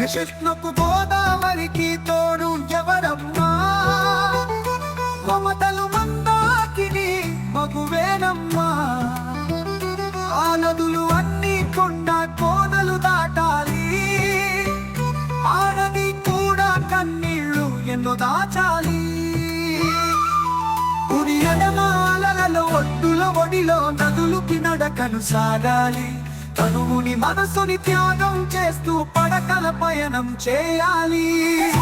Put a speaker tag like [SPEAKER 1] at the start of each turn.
[SPEAKER 1] కృష్ణకు గోదావరికి తోడు ఎవరమ్మా? మమతలు మందాకిని మగువేనమ్మా. ఆ నదులు అన్ని కొండ కోనలు దాటాలి. ఆడది కూడా కన్నీళ్ళు ఎన్నో దాచాలి. కుడి ఎడమాలలో ఒడ్డుల ఒడిలో నదులుకి నడకను సాగాలి. తనువుని మనసుని త్యాగం చేస్తూ పడకల పయనం చేయాలి.